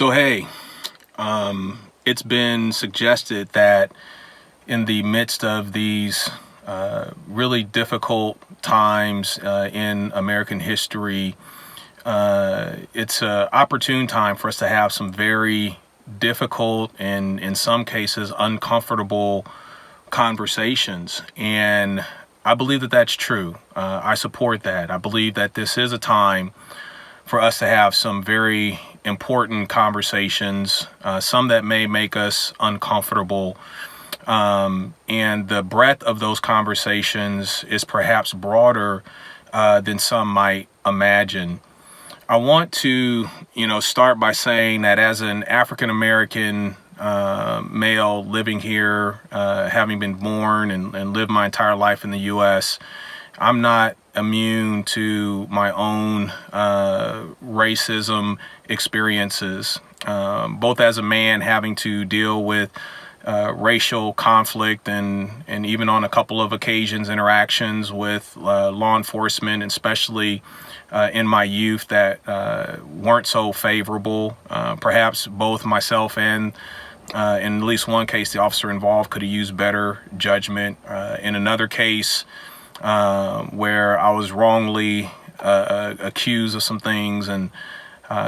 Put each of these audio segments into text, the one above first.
So, hey, it's been suggested that in the midst of these really difficult times in American history, it's an opportune time for us to have some very difficult and, in some cases, uncomfortable conversations. And I believe that that's true. I support that. I believe that this is a time for us to have some very important conversations, some that may make us uncomfortable. And the breadth of those conversations is perhaps broader than some might imagine. I want to, start by saying that as an African American male living here, having been born and lived my entire life in the U.S., I'm not immune to my own racism experiences, both as a man having to deal with racial conflict and even on a couple of occasions interactions with law enforcement, especially in my youth that weren't so favorable. Perhaps both myself and in at least one case, the officer involved could have used better judgment. In another case, where I was wrongly accused of some things. And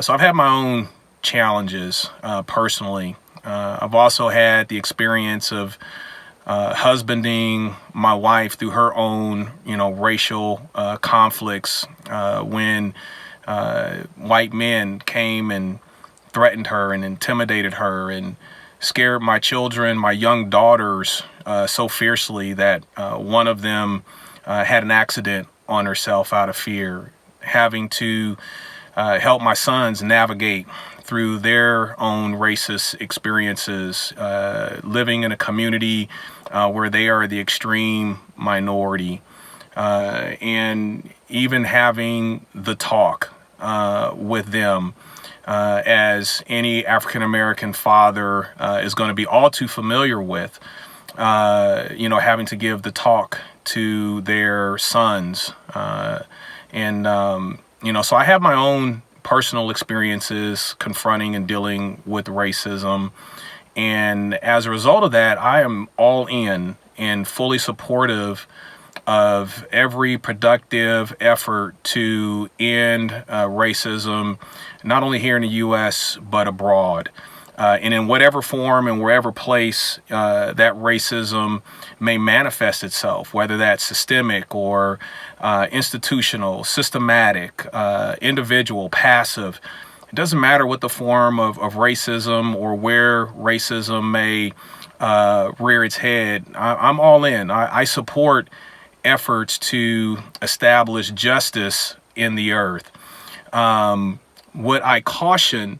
so I've had my own challenges personally. I've also had the experience of husbanding my wife through her own, racial conflicts when white men came and threatened her and intimidated her and scared my children, my young daughters, so fiercely that one of them had an accident on herself out of fear, having to help my sons navigate through their own racist experiences, living in a community where they are the extreme minority, and even having the talk with them, as any African American father is going to be all too familiar with, having to give the talk to their sons. So I have my own personal experiences confronting and dealing with racism. And as a result of that, I am all in and fully supportive of every productive effort to end racism, not only here in the U.S., but abroad. And in whatever form and wherever place that racism may manifest itself, whether that's systemic or institutional, systematic, individual, passive. It doesn't matter what the form of racism or where racism may rear its head. I'm all in. I support efforts to establish justice in the earth. What I caution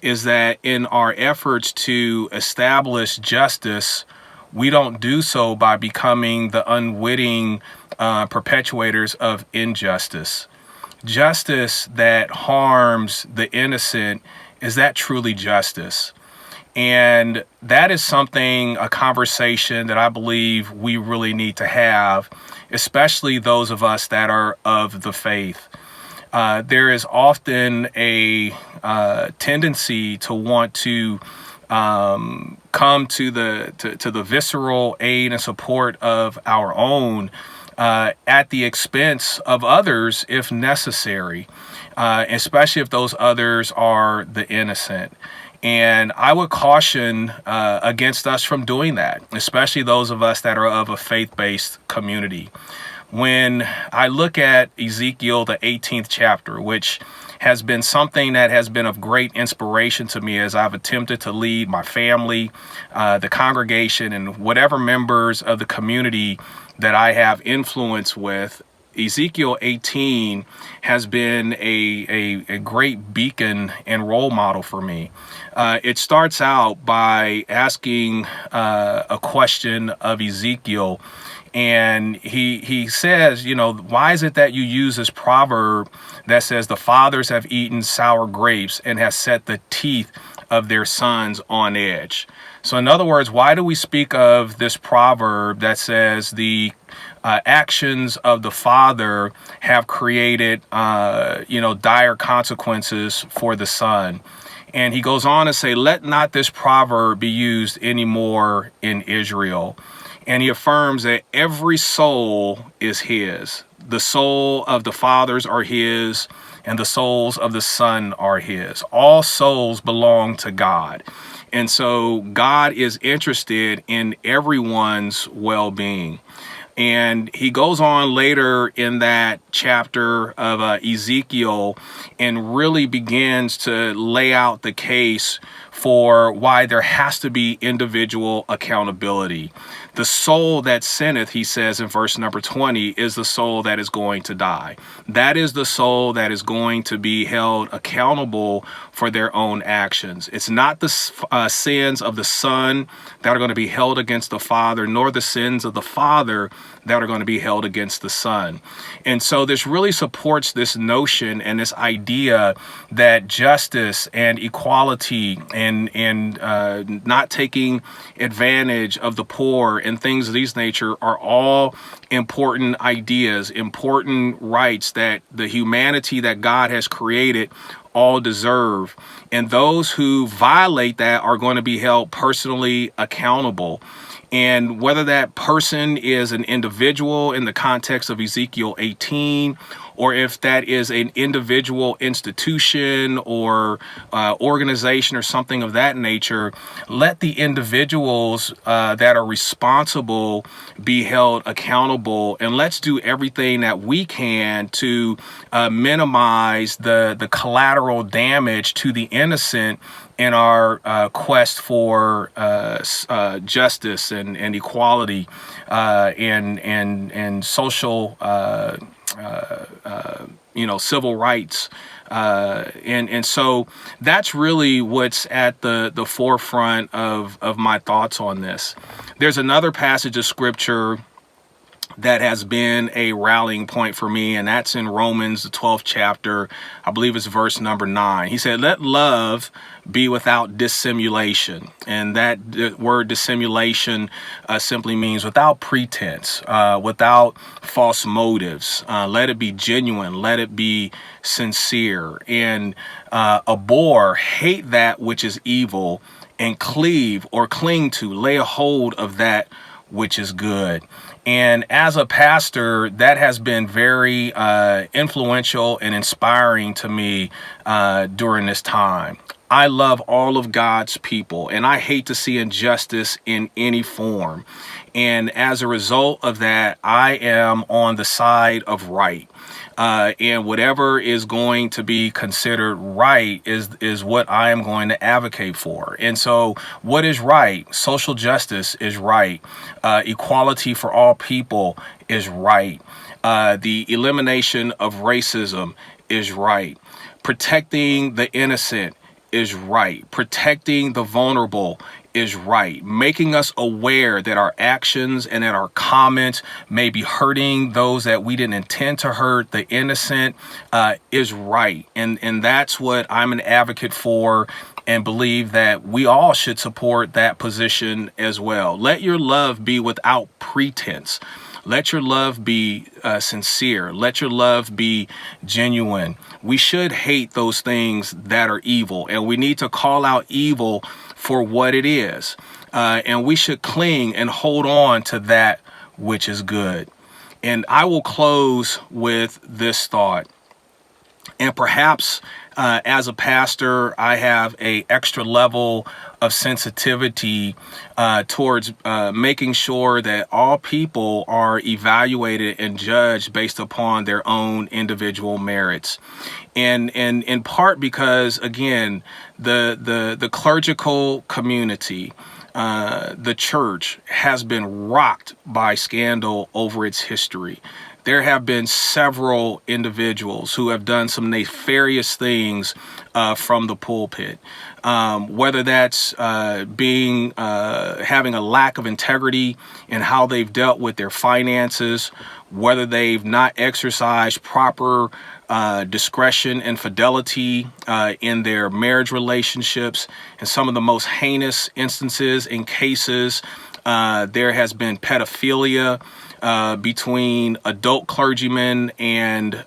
is that in our efforts to establish justice, we don't do so by becoming the unwitting perpetuators of injustice. Justice that harms the innocent, is that truly justice? And that is a conversation that I believe we really need to have, especially those of us that are of the faith. There is often a tendency to want to come to the visceral aid and support of our own at the expense of others if necessary, especially if those others are the innocent. And I would caution against us from doing that, especially those of us that are of a faith-based community. When I look at Ezekiel, the 18th chapter, which has been something that has been of great inspiration to me as I've attempted to lead my family, the congregation, and whatever members of the community that I have influence with, Ezekiel 18 has been a great beacon and role model for me. It starts out by asking a question of Ezekiel. And he says, why is it that you use this proverb that says the fathers have eaten sour grapes and have set the teeth of their sons on edge? So in other words, why do we speak of this proverb that says the actions of the father have created, dire consequences for the son? And he goes on to say, let not this proverb be used anymore in Israel. And he affirms that every soul is his. The soul of the fathers are his, and the souls of the son are his. All souls belong to God. And so God is interested in everyone's well-being. And he goes on later in that chapter of Ezekiel and really begins to lay out the case for why there has to be individual accountability. The soul that sinneth, he says in verse number 20, is the soul that is going to die. That is the soul that is going to be held accountable for their own actions. It's not the sins of the son that are going to be held against the father, nor the sins of the father that are going to be held against the son. And so this really supports this notion and this idea that justice and equality and not taking advantage of the poor and things of these nature are all important ideas, important rights that the humanity that God has created all deserve. And those who violate that are going to be held personally accountable. And whether that person is an individual in the context of Ezekiel 18, or if that is an individual institution or organization or something of that nature, let the individuals that are responsible be held accountable. And let's do everything that we can to minimize the collateral damage to the innocent in our quest for justice and equality and social civil rights. And so that's really what's at the forefront of my thoughts on this. There's another passage of scripture that has been a rallying point for me, and that's in Romans, the 12th chapter. I believe it's verse number 9. He said, let love be without dissimulation. And that word dissimulation simply means without pretense, without false motives. Let it be genuine. Let it be sincere. And abhor, hate that which is evil, and cleave or cling to, lay a hold of that which is good. And as a pastor, that has been very influential and inspiring to me during this time. I love all of God's people, and I hate to see injustice in any form. And as a result of that, I am on the side of right. And whatever is going to be considered right is what I am going to advocate for. And so what is right? Social justice is right. Equality for all people is right. The elimination of racism is right. Protecting the innocent is right. Protecting the vulnerable is right. Making us aware that our actions and that our comments may be hurting those that we didn't intend to hurt, the innocent, is right. And that's what I'm an advocate for, and believe that we all should support that position as well. Let your love be without pretense. Let your love be sincere. Let your love be genuine. We should hate those things that are evil, and we need to call out evil for what it is. And we should cling and hold on to that which is good. And I will close with this thought. And perhaps as a pastor, I have an extra level of sensitivity towards making sure that all people are evaluated and judged based upon their own individual merits. And in part because, again, the clerical community, the church, has been rocked by scandal over its history. There have been several individuals who have done some nefarious things from the pulpit, whether that's having a lack of integrity in how they've dealt with their finances, whether they've not exercised proper discretion and fidelity in their marriage relationships. In some of the most heinous instances and cases, there has been pedophilia between adult clergymen and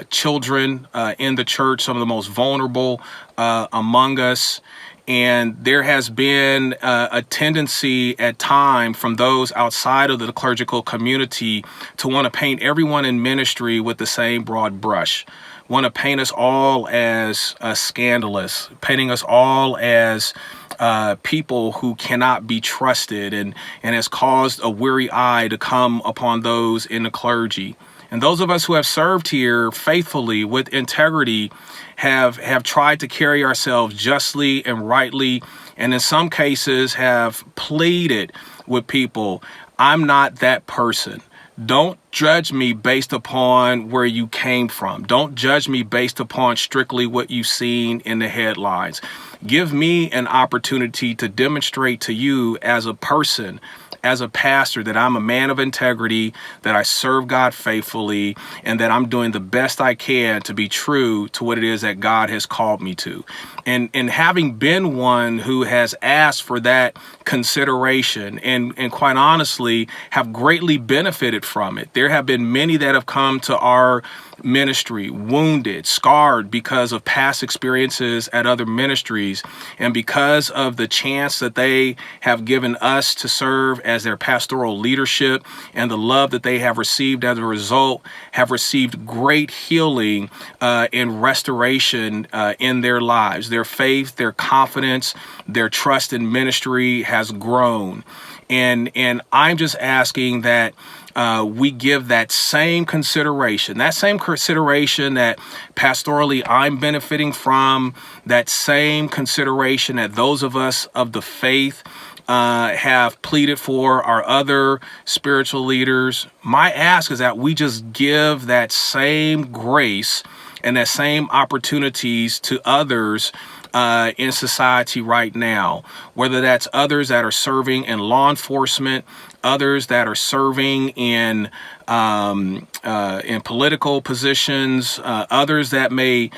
children in the church, some of the most vulnerable among us. And there has been a tendency at times from those outside of the clerical community to want to paint everyone in ministry with the same broad brush, want to paint us all as scandalous, painting us all as people who cannot be trusted, and has caused a weary eye to come upon those in the clergy. And those of us who have served here faithfully with integrity have tried to carry ourselves justly and rightly, and in some cases have pleaded with people, I'm not that person. Don't judge me based upon where you came from. Don't judge me based upon strictly what you've seen in the headlines. Give me an opportunity to demonstrate to you as a person, as a pastor, that I'm a man of integrity, that I serve God faithfully, and that I'm doing the best I can to be true to what it is that God has called me to. And having been one who has asked for that consideration and quite honestly have greatly benefited from it. There have been many that have come to our ministry wounded, scarred because of past experiences at other ministries, and because of the chance that they have given us to serve as their pastoral leadership, and the love that they have received as a result, have received great healing and restoration in their lives. Their faith, their confidence, their trust in ministry has grown. And I'm just asking that we give that same consideration that pastorally I'm benefiting from, that same consideration that those of us of the faith have pleaded for our other spiritual leaders. My ask is that we just give that same grace and that same opportunities to others in society right now, whether that's others that are serving in law enforcement, others that are serving in political positions, others that may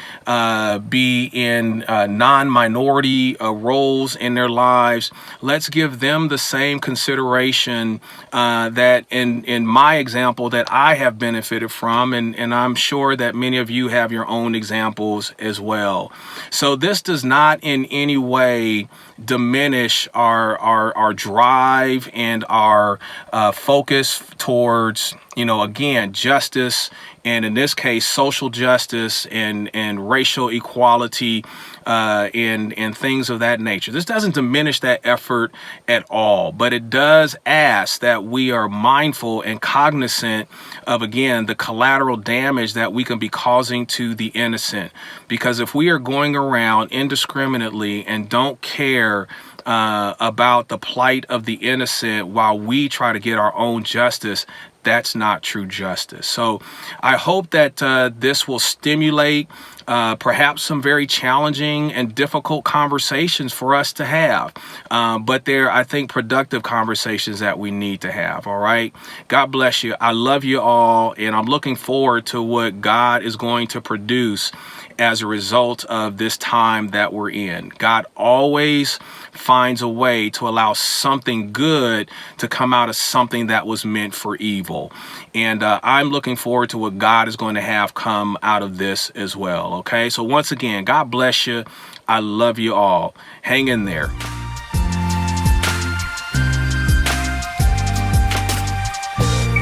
be in non-minority roles in their lives. Let's give them the same consideration that in my example that I have benefited from, and I'm sure that many of you have your own examples as well. So this does not in any way diminish our drive and our focus towards, again, justice, and in this case, social justice and racial equality and things of that nature. This doesn't diminish that effort at all, but it does ask that we are mindful and cognizant of, again, the collateral damage that we can be causing to the innocent. Because if we are going around indiscriminately and don't care about the plight of the innocent while we try to get our own justice, that's not true justice. So I hope that this will stimulate perhaps some very challenging and difficult conversations for us to have. But they're, I think, productive conversations that we need to have. All right. God bless you. I love you all. And I'm looking forward to what God is going to produce as a result of this time that we're in. God always finds a way to allow something good to come out of something that was meant for evil. And I'm looking forward to what God is going to have come out of this as well. Okay, so once again, God bless you. I love you all. Hang in there.